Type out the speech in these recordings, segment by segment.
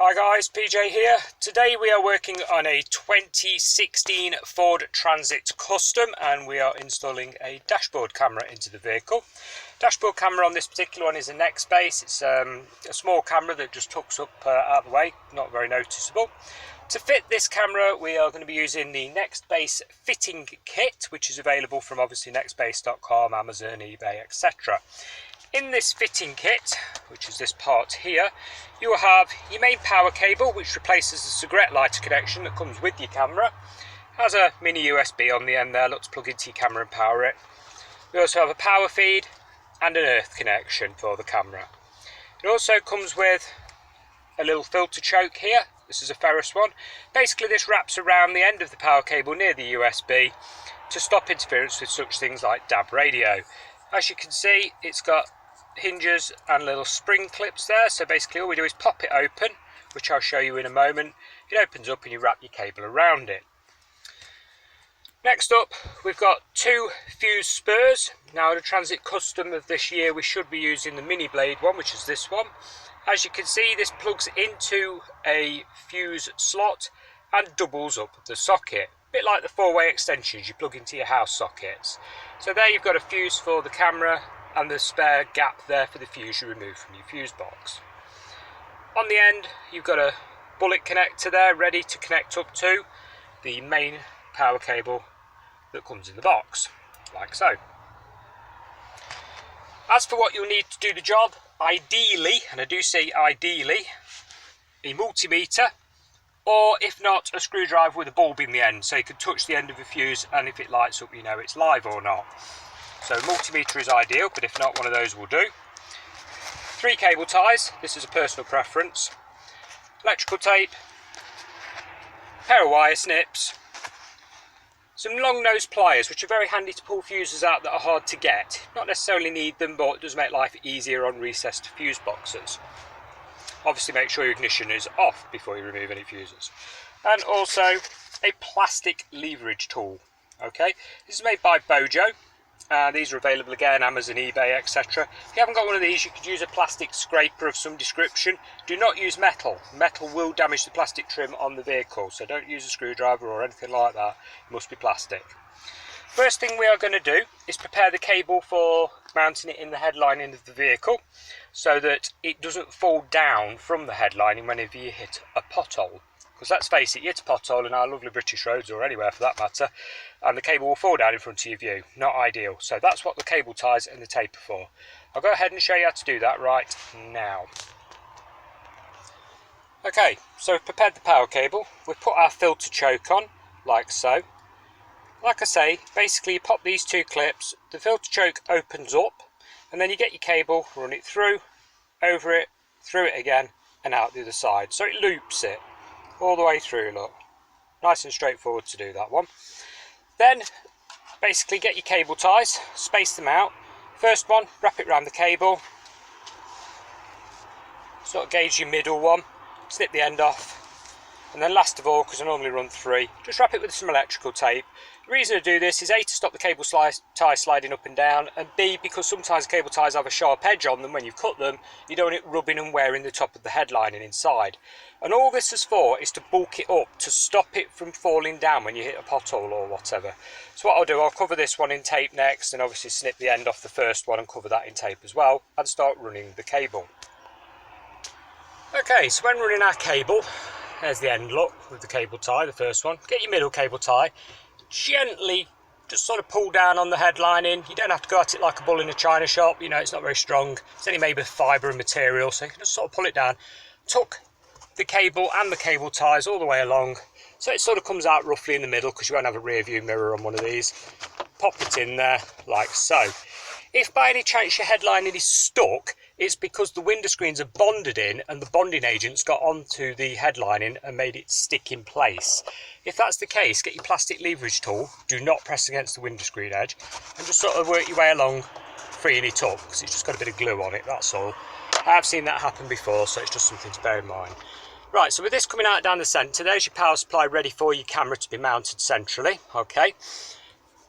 Hi guys, PJ here. Today we are working on a 2016 Ford Transit Custom and we are installing a dashboard camera into the vehicle. Dashboard camera on this particular one is a neck space. It's a small camera that just tucks up out of the way, not very noticeable. To fit this camera we are going to be using the Nextbase fitting kit, which is available from obviously nextbase.com, Amazon, eBay, etc. In this fitting kit, which is this part here, you will have your main power cable, which replaces the cigarette lighter connection that comes with your camera. It has a mini USB on the end there, let's plug into your camera and power it. We also have a power feed and an earth connection for the camera. It also comes with a little filter choke here. This is a ferrous one. Basically this wraps around the end of the power cable near the USB to stop interference with such things like DAB radio. As you can see, it's got hinges and little spring clips there, so basically all we do is pop it open, which I'll show you in a moment. It opens up and you wrap your cable around it. Next up, we've got two fuse spurs. Now in a Transit Custom of this year we should be using the mini blade one, which is this one. As you can see, this plugs into a fuse slot and doubles up the socket. A bit like the four-way extensions you plug into your house sockets. So there you've got a fuse for the camera and the spare gap there for the fuse you remove from your fuse box. On the end you've got a bullet connector there ready to connect up to the main power cable that comes in the box, like so. As for what you'll need to do the job, ideally, and I do say ideally, a multimeter, or if not, a screwdriver with a bulb in the end, so you can touch the end of the fuse and if it lights up you know it's live or not. So multimeter is ideal, but if not, one of those will do. 3 cable ties, this is a personal preference. Electrical tape, pair of wire snips, some long nose pliers which are very handy to pull fuses out that are hard to get. Not necessarily need them, but it does make life easier on recessed fuse boxes. Obviously make sure your ignition is off before you remove any fuses. And also a plastic leverage tool. Okay, this is made by Bojo. These are available again, Amazon, eBay, etc. If you haven't got one of these, you could use a plastic scraper of some description. Do not use metal. Metal will damage the plastic trim on the vehicle, so don't use a screwdriver or anything like that. It must be plastic. First thing we are going to do is prepare the cable for mounting it in the headlining of the vehicle so that it doesn't fall down from the headlining whenever you hit a pothole. Because let's face it, you hit a pothole in our lovely British roads, or anywhere for that matter, and the cable will fall down in front of your view. Not ideal. So that's what the cable ties and the tape are for. I'll go ahead and show you how to do that right now. Okay, so we've prepared the power cable. We've put our filter choke on, like so. Like I say, basically you pop these 2 clips, the filter choke opens up, and then you get your cable, run it through, over it, through it again, and out the other side. So it loops it all the way through, look. Nice and straightforward to do that one. Then, basically get your cable ties, space them out. First one, wrap it around the cable. Sort of gauge your middle one, snip the end off. And then last of all, because I normally run 3, just wrap it with some electrical tape. The reason I do this is A, to stop the cable tie sliding up and down, and B, because sometimes cable ties have a sharp edge on them when you've cut them, you don't want it rubbing and wearing the top of the headlining inside. And all this is for is to bulk it up, to stop it from falling down when you hit a pothole or whatever. So what I'll do, I'll cover this one in tape next, and obviously snip the end off the first one and cover that in tape as well, and start running the cable. Okay, so when running our cable, there's the end look with the cable tie, the first one. Get your middle cable tie, gently just sort of pull down on the headlining. You don't have to go at it like a bull in a china shop, you know, it's not very strong. It's only made with fibre and material, so you can just sort of pull it down. Tuck the cable and the cable ties all the way along, so it sort of comes out roughly in the middle, because you won't have a rear view mirror on one of these. Pop it in there, like so. If by any chance your headlining is stuck, it's because the window screens are bonded in and the bonding agents got onto the headlining and made it stick in place. If that's the case, get your plastic leverage tool, do not press against the window screen edge, and just sort of work your way along, freeing it up, because it's just got a bit of glue on it, that's all. I have seen that happen before, so it's just something to bear in mind. Right, so with this coming out down the centre, there's your power supply ready for your camera to be mounted centrally, okay.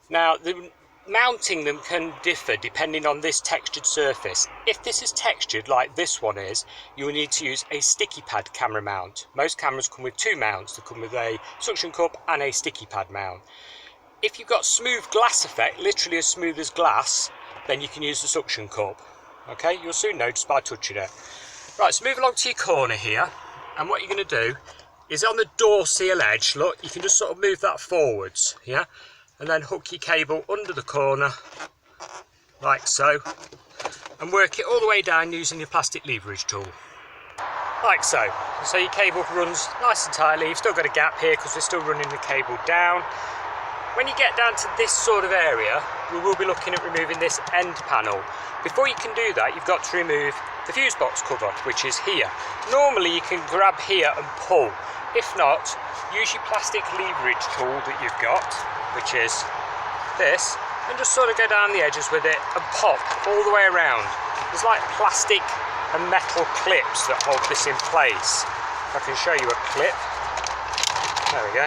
Now, the mounting them can differ depending on this textured surface. If this is textured like this one is, you will need to use a sticky pad camera mount. Most cameras come with two mounts. They come with a suction cup and a sticky pad mount. If you've got smooth glass effect, literally as smooth as glass, then you can use the suction cup. Okay, you'll soon know just by touching it. Right, so move along to your corner here, and what you're going to do is on the door seal edge, look, you can just sort of move that forwards, yeah, and then hook your cable under the corner, like so, and work it all the way down using your plastic leverage tool, like so. So your cable runs nice and tightly. You've still got a gap here because we're still running the cable down. When you get down to this sort of area, we will be looking at removing this end panel. Before you can do that, you've got to remove the fuse box cover, which is here. Normally you can grab here and pull. If not, use your plastic leverage tool that you've got, which is this, and just sort of go down the edges with it and pop all the way around. There's like plastic and metal clips that hold this in place. I can show you a clip. There we go.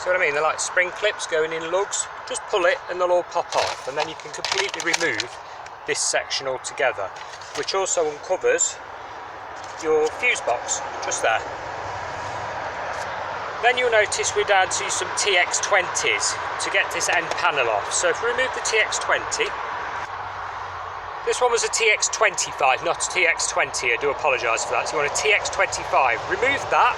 See what I mean? They're like spring clips going in lugs. Just pull it and they'll all pop off, and then you can completely remove this section altogether, which also uncovers your fuse box just there. Then you'll notice we're down to some TX20s to get this end panel off. So if we remove the TX20, this one was a TX25, not a TX20, I do apologise for that. So you want a TX25, remove that,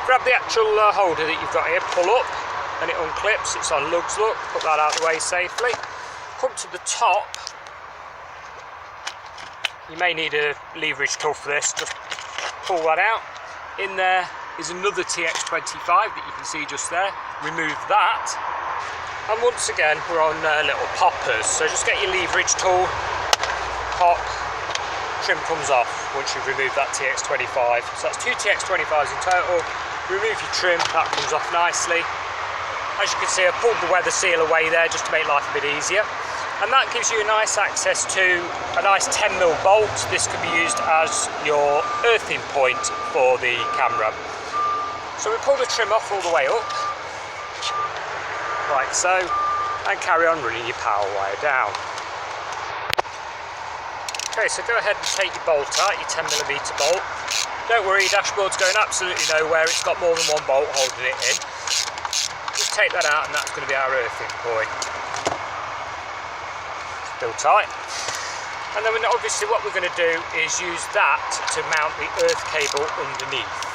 grab the actual holder that you've got here, pull up, and it unclips, it's on lugs, look, put that out of the way safely. Come to the top, you may need a leverage tool for this, just pull that out. In there is another TX25 that you can see just there, remove that. And once again, we're on little poppers, so just get your leverage tool, pop, trim comes off once you've removed that TX25. So that's two TX25s in total. Remove your trim, that comes off nicely. As you can see, I've pulled the weather seal away there just to make life a bit easier. And that gives you a nice access to a nice 10mm bolt. This could be used as your earthing point for the camera. So we pull the trim off all the way up, like so, and carry on running your power wire down. Okay, so go ahead and take your bolt out, your 10mm bolt. Don't worry, your dashboard's going absolutely nowhere. It's got more than one bolt holding it in. Just take that out and that's going to be our earthing point. Still tight. And then obviously what we're going to do is use that to mount the earth cable underneath.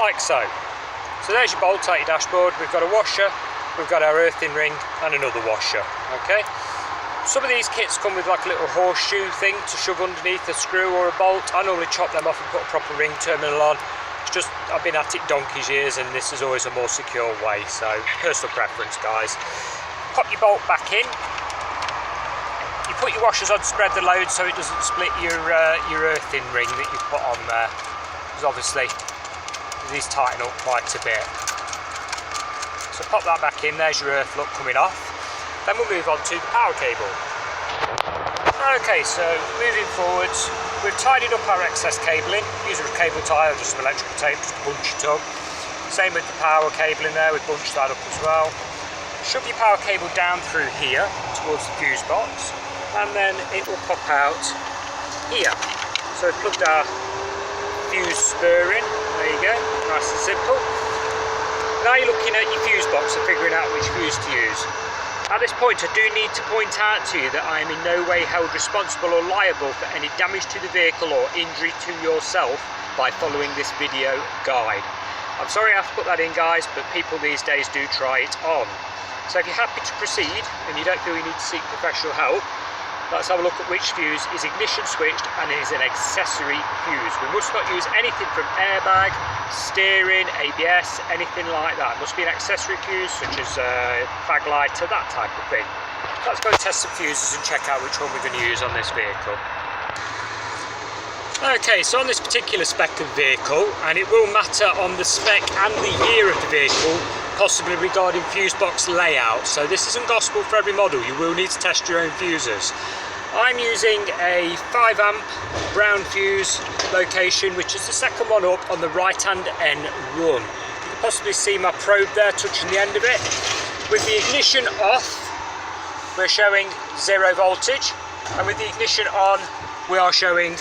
Like so. So there's your bolt out your dashboard. We've got a washer, we've got our earthing ring and another washer. Okay. Some of these kits come with like a little horseshoe thing to shove underneath a screw or a bolt. I normally chop them off and put a proper ring terminal on. It's just, I've been at it donkey's years and this is always a more secure way, so personal preference, guys. Pop your bolt back in. You put your washers on to spread the load so it doesn't split your earthing ring that you put on there, because obviously these tighten up quite a bit. So pop that back in, there's your earth look coming off. Then we'll move on to the power cable. Okay, so moving forwards, we've tidied up our excess cabling. Use a cable tie or just some electrical tape just to bunch it up. Same with the power cable in there, we've bunched that up as well. Shove your power cable down through here towards the fuse box, and then it will pop out here. So we've plugged our fuse spur in, there you go, nice and simple. Now you're looking at your fuse box and figuring out which fuse to use. At this point, I do need to point out to you that I am in no way held responsible or liable for any damage to the vehicle or injury to yourself by following this video guide. I'm sorry I have to put that in, guys, but people these days do try it on. So if you're happy to proceed and you don't feel you need to seek professional help, let's have a look at which fuse is ignition switched and is an accessory fuse. We must not use anything from airbag, steering, ABS, anything like that. It must be an accessory fuse such as fag lighter, that type of thing. Let's go test some fuses and check out which one we're going to use on this vehicle. Okay, so on this particular spec of vehicle, and it will matter on the spec and the year of the vehicle, possibly regarding fuse box layout. So this isn't gospel for every model, you will need to test your own fuses. I'm using a 5 amp brown fuse location, which is the second one up on the right hand end run. You can possibly see my probe there touching the end of it. With the ignition off, we're showing 0 voltage, and with the ignition on, we are showing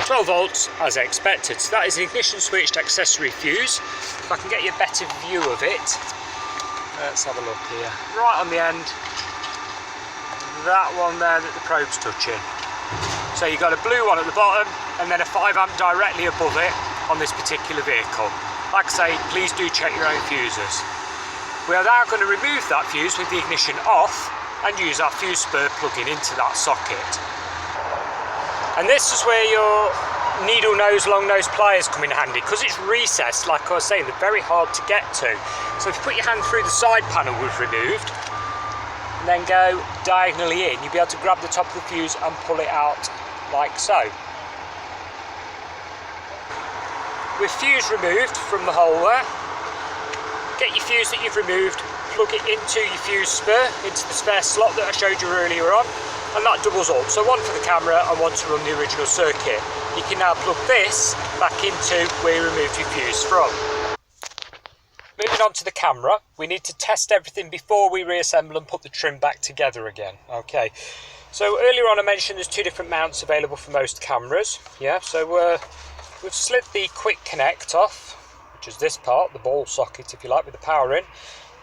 12 volts as expected. So that is an ignition switched accessory fuse. If I can get you a better view of it, let's have a look here. Right on the end, that one there that the probe's touching. So you've got a blue one at the bottom and then a 5 amp directly above it on this particular vehicle. Like I say, please do check your own fuses. We are now going to remove that fuse with the ignition off and use our fuse spur plugging into that socket. And this is where your needle nose, long nose pliers come in handy, because it's recessed, like I was saying, they're very hard to get to. So if you put your hand through the side panel we've removed, and then go diagonally in, you'll be able to grab the top of the fuse and pull it out like so. With fuse removed from the hole there, get your fuse that you've removed, plug it into your fuse spur, into the spare slot that I showed you earlier on, and that doubles up. So one for the camera and one to run the original circuit. You can now plug this back into where you removed your fuse from. Moving on to the camera, we need to test everything before we reassemble and put the trim back together again. Okay, so earlier on I mentioned there's 2 different mounts available for most cameras. Yeah, so we've slid the quick connect off, which is this part, the ball socket if you like, with the power in.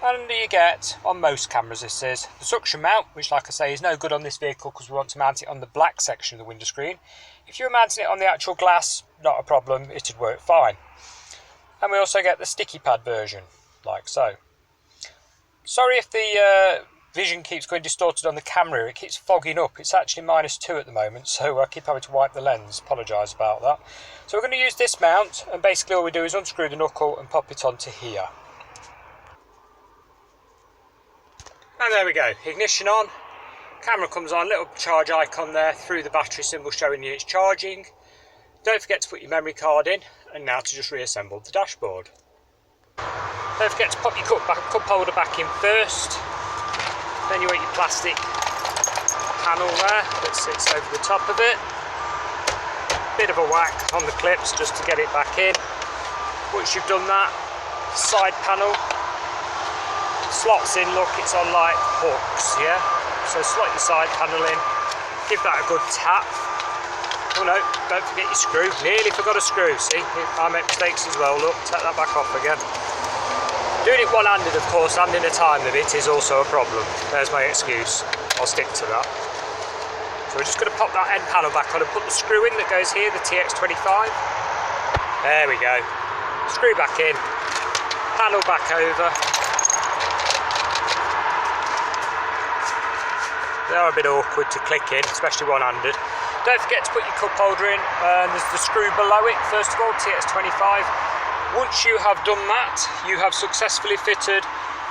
And you get, on most cameras this is, the suction mount, which like I say is no good on this vehicle because we want to mount it on the black section of the window screen. If you were mounting it on the actual glass, not a problem, it would work fine. And we also get the sticky pad version, like so. Sorry if the vision keeps going distorted on the camera, it keeps fogging up. It's actually -2 at the moment, so I keep having to wipe the lens, apologise about that. So we're going to use this mount, and basically all we do is unscrew the knuckle and pop it onto here. And there we go, ignition on, camera comes on, little charge icon there through the battery symbol showing you it's charging. Don't forget to put your memory card in, and now to just reassemble the dashboard. Don't forget to pop your cup holder back in first, then you want your plastic panel there that sits over the top of it. Bit of a whack on the clips just to get it back in. Once you've done that, side panel slots in, look, it's on like hooks, yeah? So slot your side panel in, give that a good tap. Oh no, don't forget your screw. Nearly forgot a screw, see? I make mistakes as well, look, take that back off again. Doing it one-handed, of course, and in a time limit is also a problem. There's my excuse, I'll stick to that. So we're just going to pop that end panel back on and put the screw in that goes here, the TX25. There we go. Screw back in, panel back over. They are a bit awkward to click in, especially one-handed. Don't forget to put your cup holder in, and there's the screw below it, first of all, TX25. Once you have done that, you have successfully fitted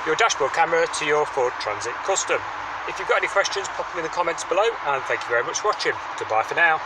your dashboard camera to your Ford Transit Custom. If you've got any questions, pop them in the comments below, and thank you very much for watching. Goodbye for now.